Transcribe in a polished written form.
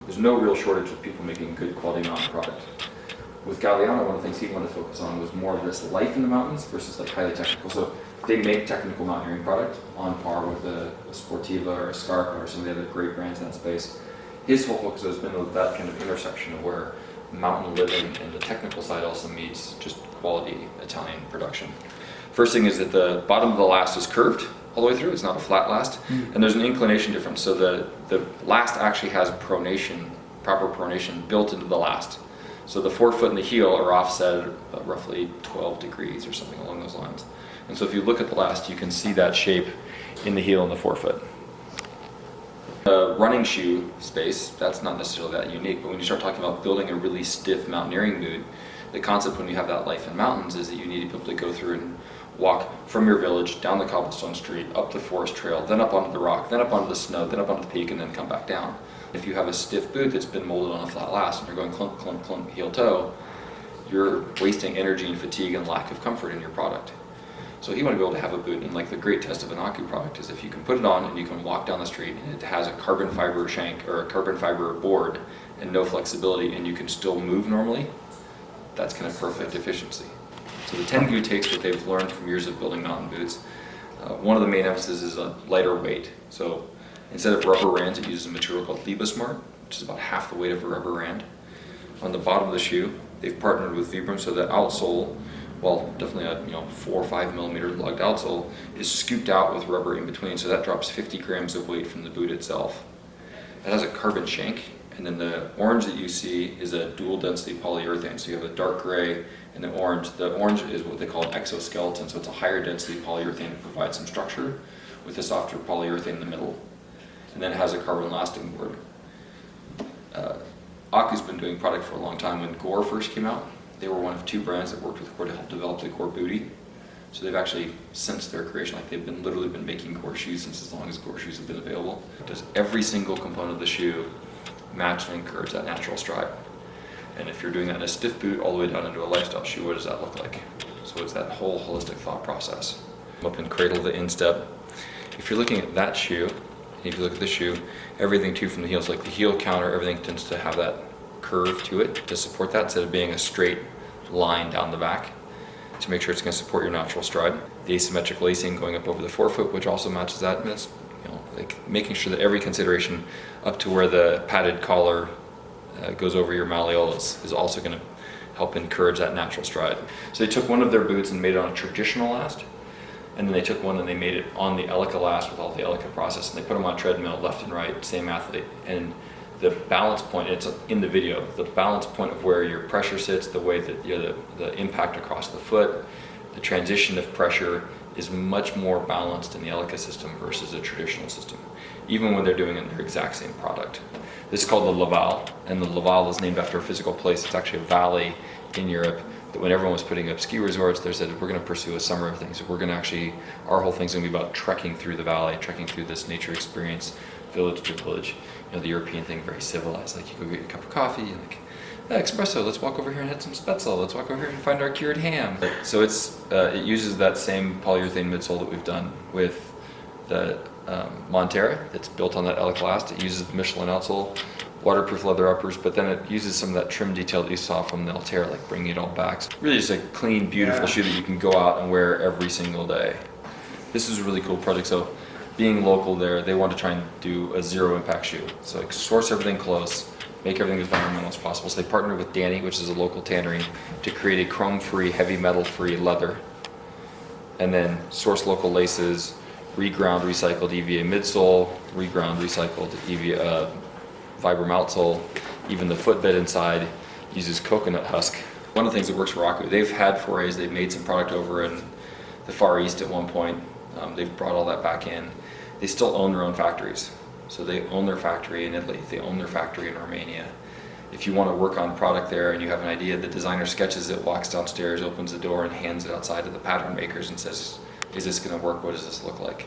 there's no real shortage of people making good quality mountain product. With Galliano, one of the things he wanted to focus on was more of this life in the mountains versus like highly technical. So they make technical mountaineering product on par with a Sportiva or a Scarpa or some of the other great brands in that space. His whole focus has been with that kind of intersection of where mountain living and the technical side also meets just quality Italian production. First thing is that the bottom of the last is curved all the way through. It's not a flat last, and there's an inclination difference. So the last actually has pronation, proper pronation built into the last. So the forefoot and the heel are offset at roughly 12 degrees or something along those lines. And so if you look at the last, you can see that shape in the heel and the forefoot. The running shoe space, that's not necessarily that unique, but when you start talking about building a really stiff mountaineering boot, the concept when you have that life in mountains is that you need to be able to go through and walk from your village, down the cobblestone street, up the forest trail, then up onto the rock, then up onto the snow, then up onto the peak, and then come back down. If you have a stiff boot that's been molded on a flat last and you're going clunk, clunk, clunk, heel toe, you're wasting energy and fatigue and lack of comfort in your product. So you want to be able to have a boot, and like the great test of an Aku product is if you can put it on and you can walk down the street and it has a carbon fiber shank or a carbon fiber board and no flexibility and you can still move normally, that's kind of perfect efficiency. So the Tengu takes what they've learned from years of building mountain boots. One of the main emphasis is a lighter weight. So instead of rubber rands, it uses a material called Libasmart, which is about half the weight of a rubber rand. On the bottom of the shoe, they've partnered with Vibram so the outsole, well, definitely a 4 or 5 millimeter lugged outsole, is scooped out with rubber in between, so that drops 50 grams of weight from the boot itself. It has a carbon shank, and then the orange that you see is a dual density polyurethane. So you have a dark gray and the orange. The orange is what they call an exoskeleton, so it's a higher density polyurethane to provide some structure with a softer polyurethane in the middle. And then it has a carbon lasting board. Aku's been doing product for a long time. When Gore first came out, they were one of 2 brands that worked with Gore to help develop the Gore bootie. So they've actually, since their creation, like they've literally been making Gore shoes since as long as Gore shoes have been available. Does every single component of the shoe match and encourage that natural stride? And if you're doing that in a stiff boot all the way down into a lifestyle shoe, what does that look like? So it's that whole holistic thought process. Up and cradle the instep. If you're looking at that shoe, and if you look at this shoe, everything too from the heels, like the heel counter, everything tends to have that curve to it to support that instead of being a straight line down the back to make sure it's going to support your natural stride. The asymmetric lacing going up over the forefoot, which also matches that. And it's, like making sure that every consideration up to where the padded collar goes over your malleolus is also going to help encourage that natural stride. So they took one of their boots and made it on a traditional last, and then they took one and they made it on the Elica last with all the Elica process, and they put them on a treadmill left and right, same athlete. And the balance point, it's in the video, the balance point of where your pressure sits, the way that the impact across the foot, the transition of pressure is much more balanced in the Elica system versus a traditional system, even when they're doing it in their exact same product. This is called the Laval, and the Laval is named after a physical place. It's actually a valley in Europe that when everyone was putting up ski resorts, they said, we're going to pursue a summer thing. So we're going to actually, our whole thing's going to be about trekking through the valley, trekking through this nature experience, village to village. The European thing, very civilized, like you go get a cup of coffee, and like, espresso, let's walk over here and have some spätzle, let's walk over here and find our cured ham. So it uses that same polyurethane midsole that we've done with the Montera that's built on that Elica last. It uses the Michelin outsole, waterproof leather uppers, but then it uses some of that trim detail that you saw from the Altera, like bringing it all back. So really just a clean, beautiful shoe that you can go out and wear every single day. This is a really cool project. So being local there, they want to try and do a zero impact shoe. So like source everything close, make everything as environmental as possible. So they partnered with Danny, which is a local tannery, to create a chrome-free, heavy metal-free leather. And then source local laces, reground recycled EVA midsole, reground recycled EVA Vibram outsole. Even the footbed inside uses coconut husk. One of the things that works for Aku, they've had forays, they've made some product over in the Far East at one point. They've brought all that back in. They still own their own factories. So they own their factory in Italy, they own their factory in Romania. If you want to work on product there and you have an idea, the designer sketches it, walks downstairs, opens the door and hands it outside to the pattern makers and says, is this going to work? What does this look like?